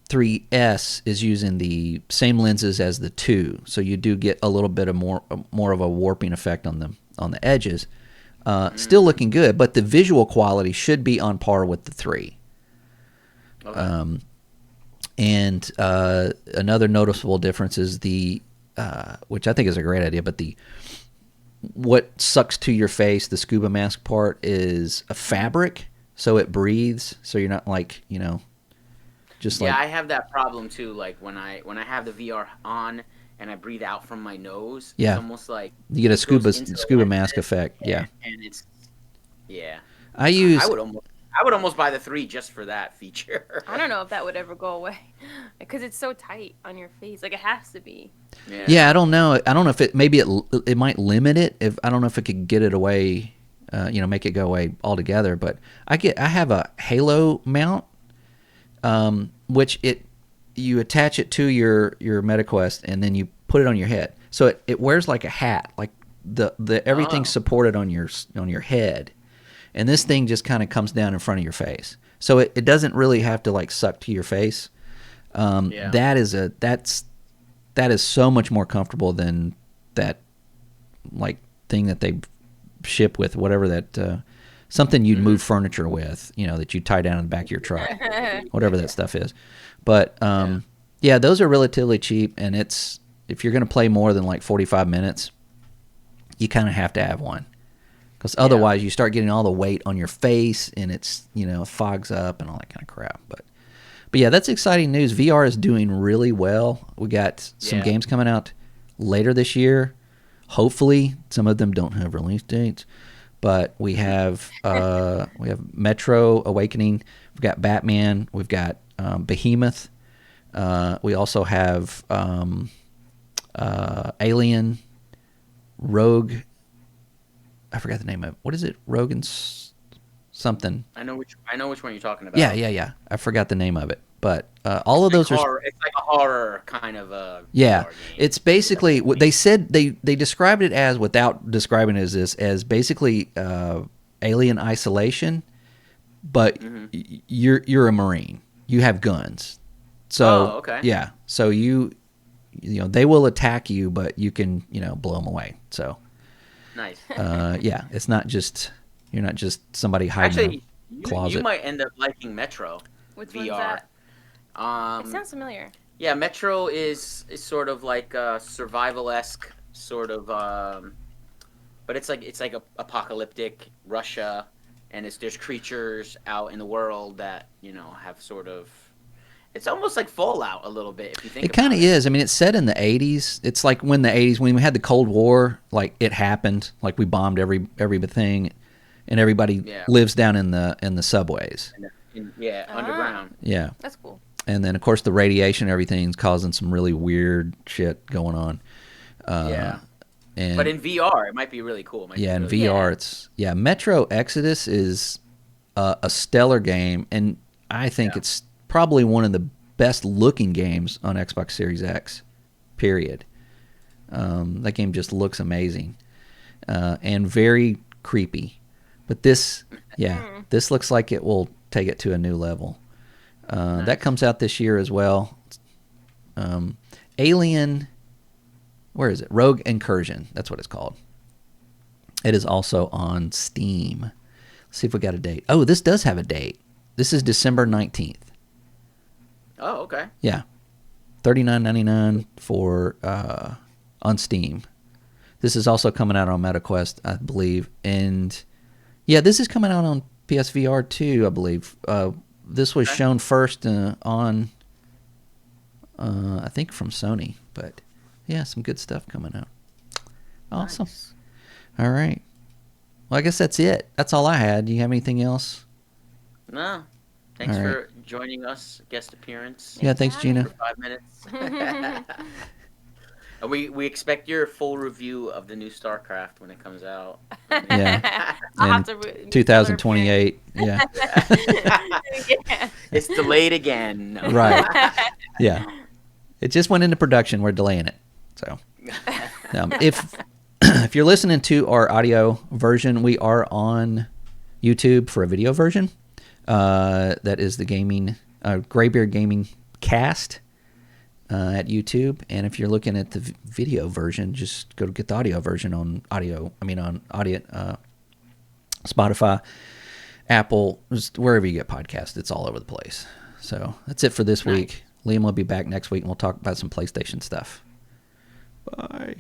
3S is using the same lenses as the 2, so you do get a little bit of more of a warping effect on the edges. Still looking good, but the visual quality should be on par with the 3. Okay. And another noticeable difference is the which I think is a great idea, but what sucks to your face, the scuba mask part, is a fabric, so it breathes, so you're not like, just like... Yeah, I have that problem too. Like when I have the VR on and I breathe out from my nose, it's almost like you get a scuba mask effect. Yeah, and it's I would almost buy the 3 just for that feature. I don't know if that would ever go away because it's so tight on your face. Like it has to be. Yeah, I don't know. I don't know if it might limit it. If I don't know if it could get it away, make it go away altogether. But I have a Halo mount, which you attach it to your MetaQuest and then you put it on your head. So it wears like a hat, like the everything's supported on your head. And this thing just kind of comes down in front of your face, so it doesn't really have to like suck to your face. That is so much more comfortable than that like thing that they ship with, whatever that something you'd move furniture with, that you tie down in the back of your truck, whatever that stuff is. But those are relatively cheap, and if you're going to play more than like 45 minutes, you kind of have to have one. Because otherwise you start getting all the weight on your face, and it's, fogs up and all that kind of crap. But yeah, that's exciting news. VR is doing really well. We got some games coming out later this year. Hopefully, some of them don't have release dates, but we have Metro Awakening. We've got Batman. We've got Behemoth. We also have Alien, Rogue. I forgot the name of it. What is it? Rogue and something. I know which one you're talking about. Yeah. I forgot the name of it. But all of those are... It's like a horror kind of a... Yeah. It's basically... What they said... They described it as, without describing it as basically Alien Isolation, but you're a Marine. You have guns. So, okay. Yeah. So they will attack you, but you can, blow them away. So... Nice. It's not just... You're not just somebody hiding in a closet. You might end up liking Metro. Which VR. One's that? It sounds familiar. Yeah, Metro is sort of like a survival-esque sort of, but it's like a apocalyptic Russia, and there's creatures out in the world that have sort of... It's almost like Fallout a little bit, if you think about it. It kind of is. I mean, it's set in the 80s. It's like when we had the Cold War, like it happened, like we bombed everything, and everybody lives down in the subways. Underground. Yeah. That's cool. And then, of course, the radiation and everything's causing some really weird shit going on. But in VR, it might be really cool. In VR, it's... Yeah, Metro Exodus is a stellar game, and I think it's probably one of the best looking games on Xbox Series X, period. That game just looks amazing and very creepy. But this looks like it will take it to a new level. Nice. That comes out this year as well. Alien, where is it? Rogue Incursion, that's what it's called. It is also on Steam. Let's see if we got a date. Oh, this does have a date. This is December 19th. Oh, okay. Yeah, $39.99 for on Steam. This is also coming out on MetaQuest, I believe, and this is coming out on PSVR too, I believe. This was shown first on, I think, from Sony, but some good stuff coming out. Awesome. Nice. All right. Well, I guess that's it. That's all I had. Do you have anything else? No. Thanks for joining us, guest appearance. Yeah, thanks, Gina. For 5 minutes. And we expect your full review of the new StarCraft when it comes out. Yeah. I'll have to 2028. Yeah. Yeah. It's delayed again. Right. Yeah. It just went into production. We're delaying it. So, if you're listening to our audio version, we are on YouTube for a video version. That is the gaming Graybeard Gaming Cast at YouTube. And if you're looking at the video version, just go to get the audio version on Spotify, Apple, just wherever you get podcasts. It's all over the place. So that's it for this week. Liam will be back next week, and we'll talk about some PlayStation stuff. Bye.